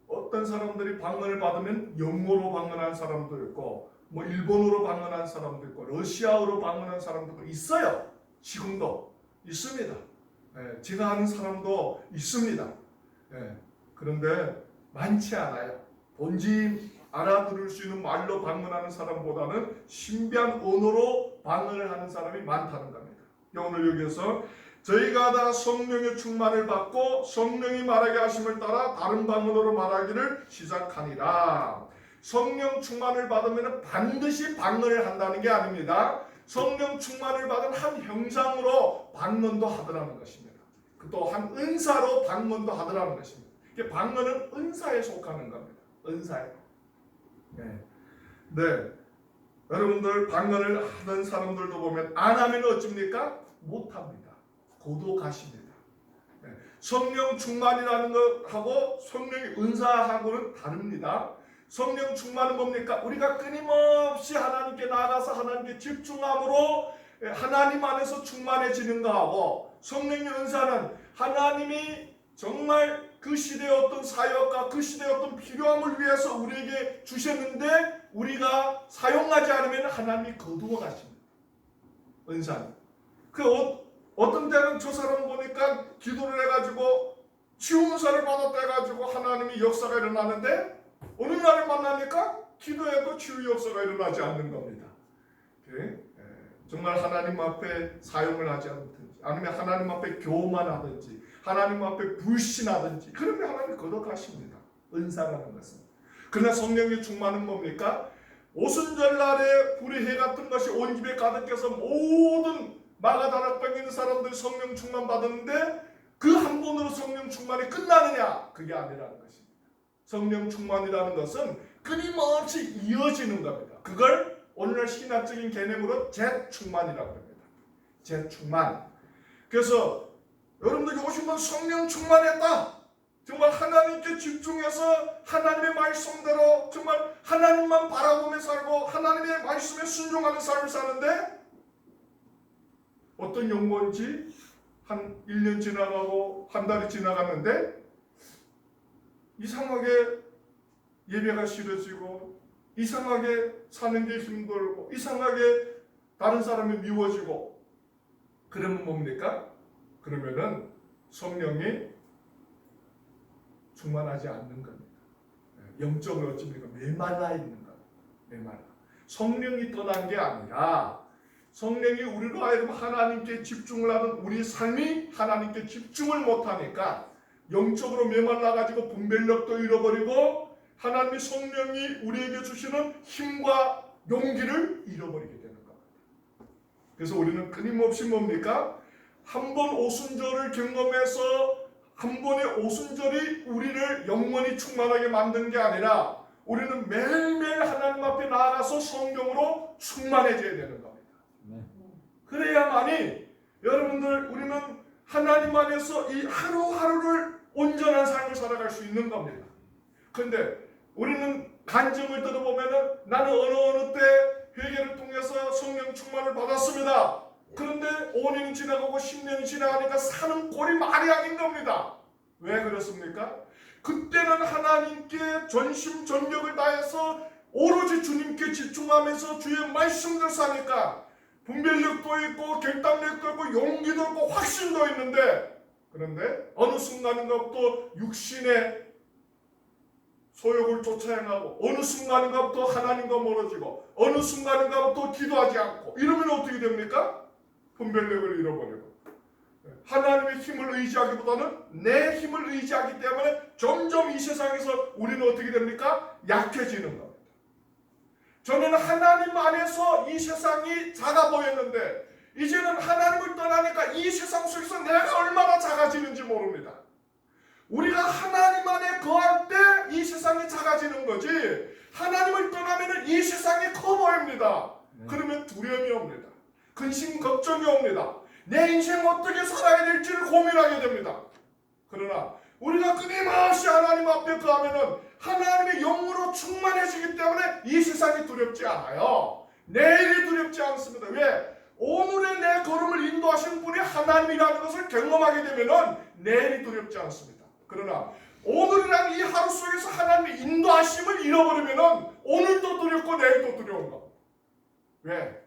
어떤 사람들이 방언을 받으면 영어로 방언한 사람도 있고 뭐 일본어로 방언한 사람도 있고 러시아어로 방언한 사람도 있어요. 지금도 있습니다. 제가 아는 사람도 있습니다. 그런데 많지 않아요. 본지 알아들을 수 있는 말로 방언하는 사람보다는 신비한 언어로 방언을 하는 사람이 많다는 겁니다. 오늘 여기에서 저희가 다 성령의 충만을 받고 성령이 말하게 하심을 따라 다른 방언으로 말하기를 시작하니라. 성령 충만을 받으면 반드시 방언을 한다는 게 아닙니다. 성령 충만을 받은 한 형상으로 방언도 하더라는 것입니다. 또 한 은사로 방언도 하더라는 것입니다. 방언은 은사에 속하는 겁니다. 은사에. 여러분들 방언을 하는 사람들도 보면 안 하면 어쩝니까? 못합니다. 고독하십니다. 성령 충만이라는 것하고 성령의 은사하고는 다릅니다. 성령 충만은 뭡니까? 우리가 끊임없이 하나님께 나아가서 하나님께 집중함으로 하나님 안에서 충만해지는 거하고, 성령의 은사는 하나님이 정말 그 시대의 어떤 사역과 그 시대의 어떤 필요함을 위해서 우리에게 주셨는데 우리가 사용하지 않으면 하나님이 거두어 가십니다. 은사는. 어떤 때는 저 사람 보니까 기도를 해가지고 치유은사를 받았다 해가지고 하나님이 역사가 일어나는데 어느 날을 만나니까 기도해도 치유 역사가 일어나지 않는 겁니다. 정말 하나님 앞에 사용을 하지 않든지 아니면 하나님 앞에 교만하든지 하나님 앞에 불신하든지 그러면 하나님이 거듭하십니다. 은사라는 것은. 그러나 성령의 충만은 뭡니까? 오순절날에 불의 해 같은 것이 온 집에 가득해서 모든 마가다락방에 있는 사람들이 성령 충만 받았는데 그 한 번으로 성령 충만이 끝나느냐? 그게 아니라는 것입니다. 성령 충만이라는 것은 끊임없이 이어지는 겁니다. 그걸 오늘날 신학적인 개념으로 재충만이라고 합니다. 재충만. 그래서 여러분들이 오시면 성령 충만했다. 정말 하나님께 집중해서 하나님의 말씀대로 정말 하나님만 바라보며 살고 하나님의 말씀에 순종하는 삶을 사는데 어떤 연고인지 한 1년 지나가고 한 달이 지나갔는데 이상하게 예배가 싫어지고 이상하게 사는 게 힘들고 이상하게 다른 사람이 미워지고 그러면 뭡니까? 그러면은 성령이 충만하지 않는 겁니다. 영적으로 어찌입니까? 메말라 있는 겁니다. 메말라. 성령이 떠난 게 아니라 성령이 우리로 하여금 하나님께 집중을 하는 우리 삶이 하나님께 집중을 못하니까 영적으로 메말라가지고 분별력도 잃어버리고 하나님의 성령이 우리에게 주시는 힘과 용기를 잃어버리게 되는 겁니다. 그래서 우리는 끊임없이 뭡니까? 한 번 오순절을 경험해서 한 번의 오순절이 우리를 영원히 충만하게 만든 게 아니라 우리는 매일매일 하나님 앞에 나아가서 성령으로 충만해져야 되는 겁니다. 그래야만이 여러분들 우리는 하나님 안에서 이 하루하루를 온전한 삶을 살아갈 수 있는 겁니다. 그런데 우리는 간증을 들어보면은 나는 어느 때 회개를 통해서 성령 충만을 받았습니다. 그런데 5년이 지나가고 10년이 지나가니까 사는 꼴이 말이 아닌 겁니다. 왜 그렇습니까? 그때는 하나님께 전심전력을 다해서 오로지 주님께 집중하면서 주의 말씀대로 사니까 분별력도 있고 결단력도 있고 용기도 있고 확신도 있는데 그런데 어느 순간인가부터 육신의 소욕을 쫓아 행하고 어느 순간인가부터 하나님과 멀어지고 어느 순간인가부터 기도하지 않고 이러면 어떻게 됩니까? 분별력을 잃어버리고 하나님의 힘을 의지하기보다는 내 힘을 의지하기 때문에 점점 이 세상에서 우리는 어떻게 됩니까? 약해지는 겁니다. 저는 하나님 안에서 이 세상이 작아 보였는데 이제는 하나님을 떠나니까 이 세상 속에서 내가 얼마나 작아지는지 모릅니다. 우리가 하나님 안에 거할 때 이 세상이 작아지는 거지 하나님을 떠나면 이 세상이 커 보입니다. 그러면 두려움이 옵니다. 근심 걱정이 옵니다. 내 인생 어떻게 살아야 될지를 고민하게 됩니다. 그러나 우리가 끊임없이 하나님 앞에 거하면은 하나님의 영으로 충만해지기 때문에 이 세상이 두렵지 않아요. 내일이 두렵지 않습니다. 왜? 오늘의 내 걸음을 인도하신 분이 하나님이라는 것을 경험하게 되면은 내일이 두렵지 않습니다. 그러나 오늘이라는 이 하루 속에서 하나님의 인도하심을 잃어버리면은 오늘도 두렵고 내일도 두려운 겁니다. 왜?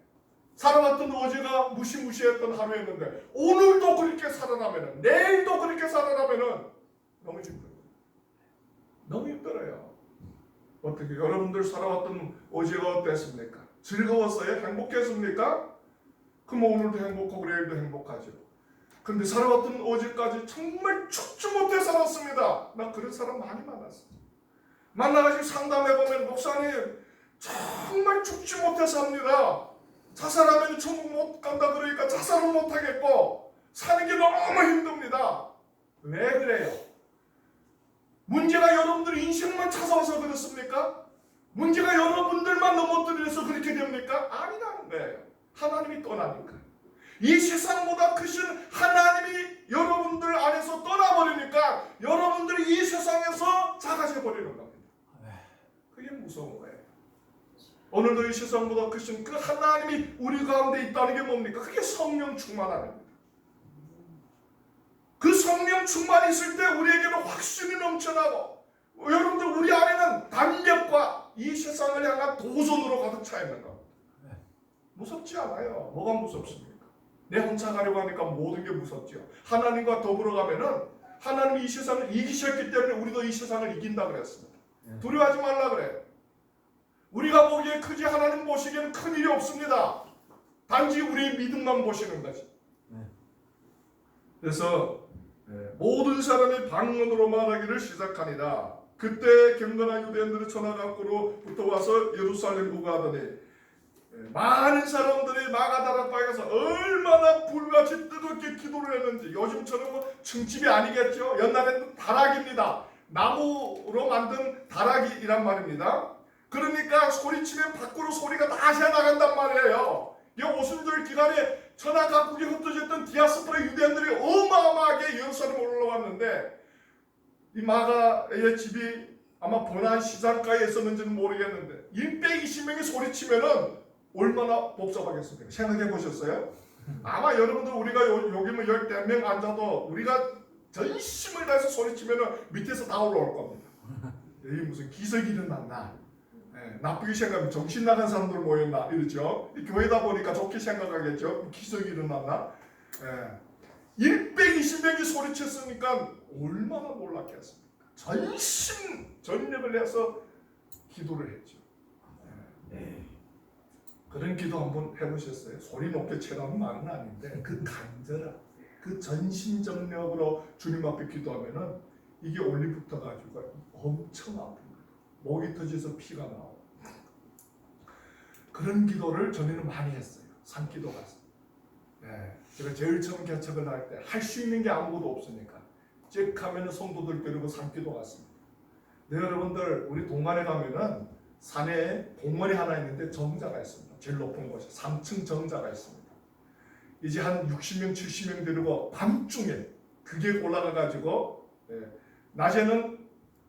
살아왔던 어제가 무시무시했던 하루였는데 오늘도 그렇게 살아나면은 내일도 그렇게 살아나면은 너무 힘들어요. 너무 힘들어요. 어떻게 여러분들 살아왔던 어제가 어땠습니까? 즐거웠어요? 행복했습니까? 그럼 오늘도 행복하고 내일도 행복하죠. 근데 살아왔던 어제까지 정말 죽지 못해 살았습니다. 나 그런 사람 많이 만났어요. 만나가지고 상담해보면 목사님 정말 죽지 못해 삽니다. 자살하면 천국 못 간다 그러니까 자살은 못하겠고 사는 게 너무 힘듭니다. 왜 그래요? 문제가 여러분들 인생만 찾아와서 그렇습니까? 문제가 여러분들만 넘어뜨려서 그렇게 됩니까? 아니라는 거예요. 하나님이 떠나니까. 이 세상보다 크신 하나님이 여러분들 안에서 떠나버리니까 여러분들이 이 세상에서 작아져 버리는 겁니다. 그게 무서운 거예요. 오늘도 이 세상보다 크신 그 하나님이 우리 가운데 있다는 게 뭡니까? 그게 성령 충만함입니다. 그 성령 충만이 있을 때 우리에게는 확신이 넘쳐나고 여러분들 우리 안에는 담력과 이 세상을 향한 도전으로 가득 차 있는 겁니다. 무섭지 않아요. 뭐가 무섭습니까? 내 혼자 가려고 하니까 모든 게 무섭지요. 하나님과 더불어 가면은 하나님이 이 세상을 이기셨기 때문에 우리도 이 세상을 이긴다 그랬습니다. 두려워하지 말라 그래요. 우리가 보기에 크지 하나님 보시기에는 큰 일이 없습니다. 단지 우리의 믿음만 보시는 거지. 그래서 모든 사람이 방언으로 말하기를 시작하니라. 그때 경건한 유대인들이 천하 밖으로부터 와서 예루살렘 구가하더니 많은 사람들이 마가다락바에 가서 얼마나 불같이 뜨겁게 기도를 했는지. 요즘처럼 뭐 층집이 아니겠죠. 옛날에는 다락입니다. 나무로 만든 다락이란 말입니다. 그러니까 소리치면 밖으로 소리가 다 새나간단 말이에요. 이 오순절 기간에 천하 각국에 흩어졌던 디아스포라 유대인들이 어마어마하게 예루살렘에 올라왔는데, 이 마가의 집이 아마 번화한 시장가에 있었는지는 모르겠는데 120명이 소리치면은 얼마나 복잡하겠습니까? 생각해 보셨어요? 아마 여러분들 우리가 여기 뭐 10명 앉아도 우리가 전심을 다해서 소리치면은 밑에서 다 올라올 겁니다. 여기 무슨 기적이 일어났나? 나쁘게 생각하면 정신 나간 사람들 모였나? 이러죠. 교회다 보니까 좋게 생각하겠죠. 기적이 일어났나? 120명이 소리쳤으니까 얼마나 놀랐겠습니까? 전심전력을 해서 기도를 했죠. 그런 기도 한번 해보셨어요? 소리 높게 치라는 말은 아닌데 그 간절함, 그 전심전력으로 주님 앞에 기도하면은 이게 올리부터 가지고 엄청 아픈 거예요. 목이 터져서 피가 나오고. 그런 기도를 전에는 많이 했어요. 산기도 가서. 제가 제일 처음 개척을 할 때 할 수 있는 게 아무것도 없으니까 즉 하면은 성도들 데리고 산기도 갔습니다. 네, 여러분들 우리 동안에 가면은 산에 공원이 하나 있는데 정자가 있습니다. 제일 높은 곳에 3층 정자가 있습니다. 이제 한 60명, 70명 데리고 밤중에 그게 올라가 가지고 낮에는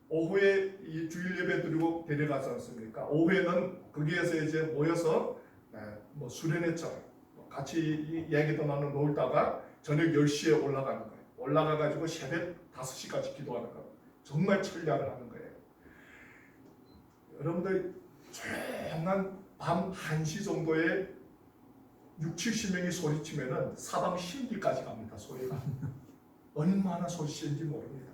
오후에 이 주일 예배 드리고 데려가지 않습니까? 오후에는 거기에서 이제 모여서 뭐 수련회처럼 같이 얘기도 나누고 놀다가 저녁 10시에 올라가는 거예요. 올라가 가지고 새벽 5시까지 기도하는 거예요. 정말 천략을 하는 거예요. 여러분들 조용한 밤 1시 정도에 60-70명이 소리치면은 사방 신기까지 갑니다. 소리가. 얼마나 소리치는지 모릅니다.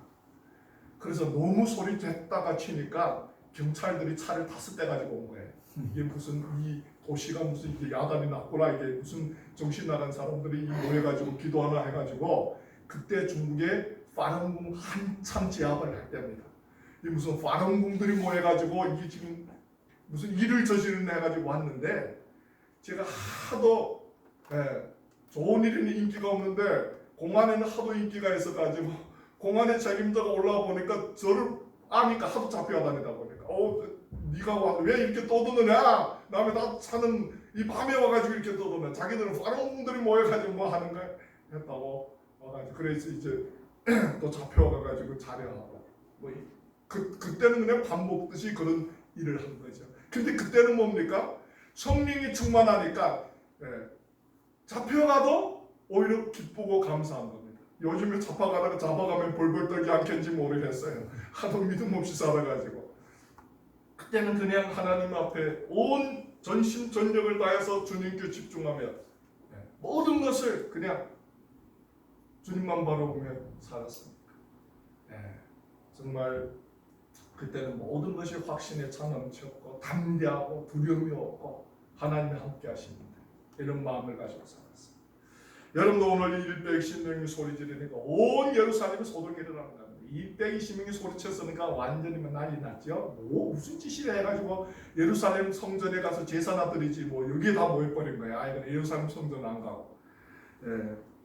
그래서 너무 소리 됐다가 치니까 경찰들이 차를 5대 가지고 온 거예요. 이게 무슨 이 도시가 무슨 이게 야단이 났구나, 이게 무슨 정신 나간 사람들이 모여가지고 기도하나 해가지고. 그때 중국에 파룬궁 한참 제압을 할 때입니다. 이 무슨 파룬궁들이 모여가지고 이게 지금 무슨 일을 저지르는 해가지고 왔는데, 제가 하도 좋은 일은 인기가 없는데 공안에는 하도 인기가 있어가지고 공안에 책임자가 올라와 보니까 저를 아니까 하도 잡혀다니다 보니까 네가 와서 왜 이렇게 떠드느냐? 남의 나 사는 이 밤에 와가지고 이렇게 떠드냐? 자기들은 파룬궁들이 모여가지고 뭐 하는 거야? 했다고 와가지고. 그래서 이제 또 잡혀가가지고 자려하고 뭐 그때는 그냥 밥 먹듯이 그런 일을 한 거죠. 근데 그때는 뭡니까? 성령이 충만하니까 잡혀가도 오히려 기쁘고 감사한 겁니다. 요즘에 잡아가면 벌벌 떨지 않겠는지 모르겠어요. 하도 믿음 없이 살아가지고. 그때는 그냥 하나님 앞에 온 전심 전력을 다해서 주님께 집중하며 모든 것을 그냥 주님만 바라보며 살았습니다. 정말 그때는 모든 것이 확신에 차 넘쳤고 담대하고 두려움이 없고 하나님이 함께 하십니다. 이런 마음을 가지고 살았습니다. 여러분도 오늘 120명이 소리 지르니까 온 예루살렘이 소동이 일어나는 겁니다. 220명이 소리쳤으니까 완전히 난리 났죠. 무슨 짓이라 해가지고 예루살렘 성전에 가서 제사나 드리지 뭐 여기에 다 모여버린 거야. 아이는 예루살렘 성전 안 가고.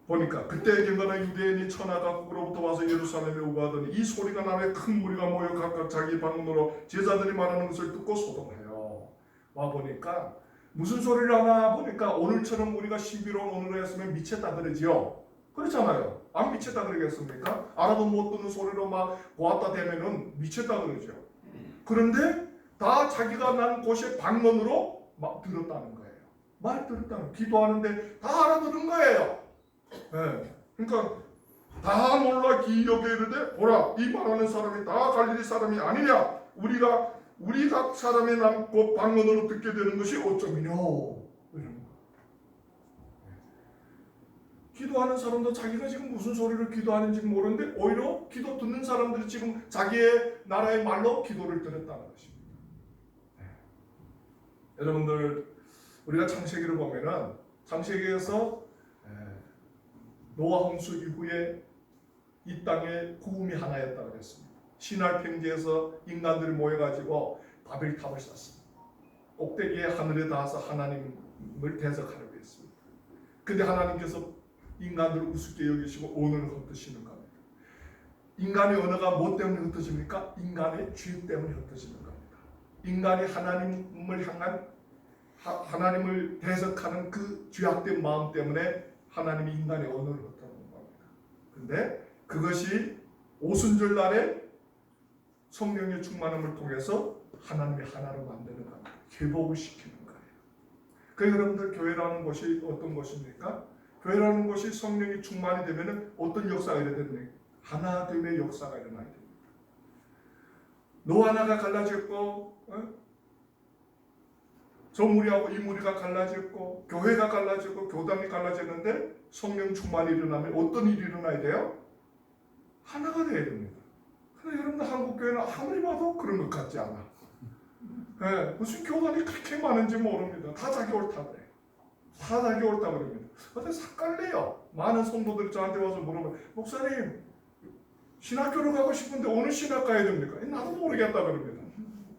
보니까 그때 경건한 유대인이 천하 각국으로부터 와서 예루살렘에 오고 하더니 이 소리가 나며 큰 무리가 모여 각각 자기 방문으로 제자들이 말하는 것을 듣고 소동해요. 와 보니까 무슨 소리를 하나 보니까 오늘처럼 우리가 신비로운 오늘을 했으면 미쳤다 그러지요. 그렇잖아요. 안 미쳤다 그러겠습니까? 알아도 못 듣는 소리로 막 보았다 대면은 미쳤다 그러죠. 그런데 다 자기가 난 곳의 방언으로 막 들었다는 거예요. 말 들었다는, 기도하는데 다 알아들은 거예요. 그러니까 다 놀라 기이하게 이르되 보라 이 말하는 사람이 다 갈릴리 사람이 아니냐? 우리 각 사람의 남고 방언으로 듣게 되는 것이 어쩌미뇨? 이런 거. 기도하는 사람도 자기가 지금 무슨 소리를 기도하는지 모르는데 오히려 기도 듣는 사람들이 지금 자기의 나라의 말로 기도를 드렸다는 것입니다. 여러분들 우리가 창세기를 보면은 창세기에서 노아 홍수 이후에 이 땅에 구음이 하나였다고 했습니다. 시날 평지에서 인간들이 모여가지고 바벨탑을 쌓습니다. 꼭대기에 하늘에 닿아서 하나님을 대적하려고 했습니다. 근데 하나님께서 인간들을 우습게 여기시고 언어를 흩으시는 겁니다. 인간의 언어가 뭐 때문에 흩어집니까? 인간의 죄 때문에 흩어지는 겁니다. 인간이 하나님을 향한 하나님을 대적하는 그 죄악된 마음 때문에 하나님이 인간의 언어를 흩어놓는 겁니다. 근데 그것이 오순절 날에 성령의 충만함을 통해서 하나님의 하나로 만드는 겁니다. 회복을 시키는 거예요. 그 여러분들 교회라는 것이 어떤 것입니까? 교회라는 것이 성령이 충만이 되면 어떤 역사가 일어납니까? 하나됨의 역사가 일어나야 됩니다. 노 하나가 갈라졌고 저 무리하고 이 무리가 갈라졌고 교회가 갈라졌고 교단이 갈라졌는데 성령 충만이 일어나면 어떤 일이 일어나야 돼요? 하나가 돼야 됩니다. 근데 여러분들 한국 교회는 아무리 봐도 그런 것 같지 않아. 무슨 교단이 그렇게 많은지 모릅니다. 다 자기 옳다 그래. 다 자기 옳다 그럽니다. 근데 삭갈래요. 많은 성도들이 저한테 와서 물어봐요. 목사님 신학교로 가고 싶은데 어느 신학 가야 됩니까? 나도 모르겠다 그럽니다.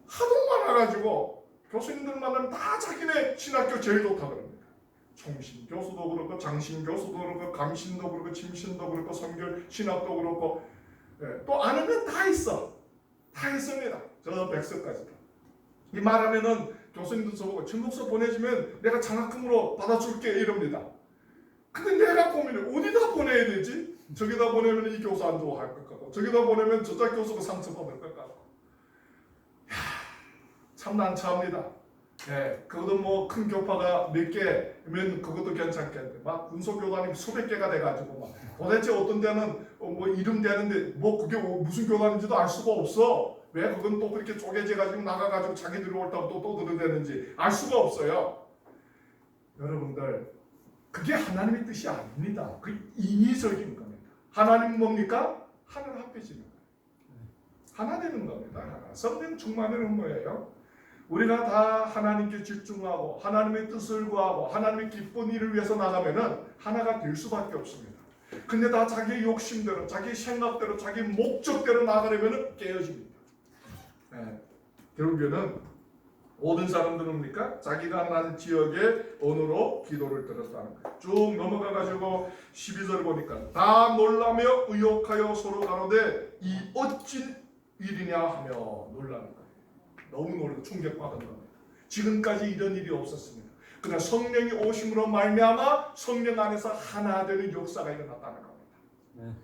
하도 많아가지고 교수님들 만나면 다 자기네 신학교 제일 좋다 그럽니다. 총신교수도 그렇고 장신교수도 그렇고 감신도 그렇고 침신도 그렇고 성결 신학도 그렇고 또 아는 건 다 있어. 다 있습니다. 저 백석까지도. 이 말하면은 교수님도 저보고 전국서 보내주면 내가 장학금으로 받아줄게 이럽니다. 근데 내가 고민해. 어디다 보내야 되지? 저기다 보내면 이 교수 안 좋아할 것 같고 저기다 보내면 저쪽 교수가 상처받을 것 같고 참 난처합니다. 그것도 뭐 큰 교파가 몇 개면 그것도 괜찮겠는데 막 군소교단이 수백 개가 돼가지고 막 도대체 어떤 데는 뭐 이름 되는데 뭐 그게 무슨 교단인지도 알 수가 없어. 왜 그건 또 그렇게 쪼개져가지고 나가가지고 자기들이 옳다고 또 들어대는지 알 수가 없어요. 여러분들 그게 하나님의 뜻이 아닙니다. 그 인위적인 겁니다. 하나님 뭡니까? 하늘 합해지는 거예요. 하나 되는 겁니다. 하나. 성령 충만은 뭐예요? 우리가 다 하나님께 집중하고 하나님의 뜻을 구하고 하나님의 기쁜 일을 위해서 나가면은 하나가 될 수밖에 없습니다. 근데 다 자기 욕심대로 자기 생각대로 자기 목적대로 나가려면은 깨어집니다. 결국에는 모든 사람들은 뭡니까? 자기가 난 지역의 언어로 기도를 들었다는 거예요. 쭉 넘어가가지고 12절 보니까 다 놀라며 의혹하여 서로 가로되 이 어찐 일이냐 하며 놀라는 거예요. 너무 놀라 충격받은 겁니다. 지금까지 이런 일이 없었습니다. 그러나 성령이 오심으로 말미암아 성령 안에서 하나 되는 역사가 일어났다는 겁니다.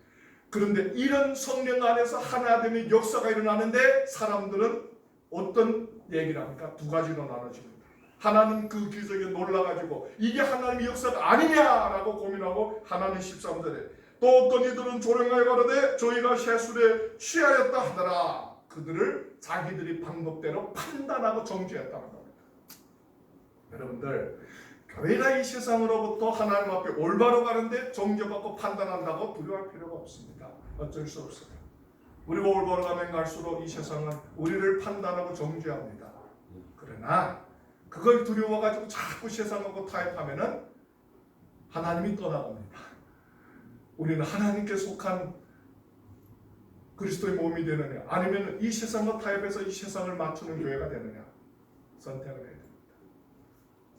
그런데 이런 성령 안에서 하나 되는 역사가 일어나는데 사람들은 어떤 얘기를 합니까? 두 가지로 나눠집니다. 하나는 그 기적에 놀라가지고 이게 하나님의 역사가 아니냐라고 고민하고 하나는 13절에 또 어떤 이들은 조롱하여 가로되 저희가 세술에 취하였다 하더라. 그들을 자기들이 방법대로 판단하고 정죄했다는 겁니다. 여러분들 교회가 이 세상으로부터 하나님 앞에 올바로 가는데 정죄받고 판단한다고 두려워할 필요가 없습니다. 어쩔 수 없어요. 우리가 올바로 가면 갈수록 이 세상은 우리를 판단하고 정죄합니다. 그러나 그걸 두려워가지고 자꾸 세상하고 타협하면은 하나님이 떠나갑니다. 우리는 하나님께 속한 그리스도의 몸이 되느냐 아니면 이 세상과 타협해서 이 세상을 맞추는 교회가 되느냐 선택을 해야 됩니다.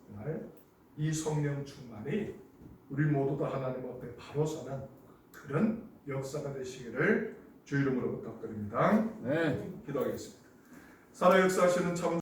정말 이 성령 충만이 우리 모두 다 하나님 앞에 바로 서는 그런 역사가 되시기를 주 이름으로 부탁드립니다. 네. 기도하겠습니다. 살아 역사하시는 참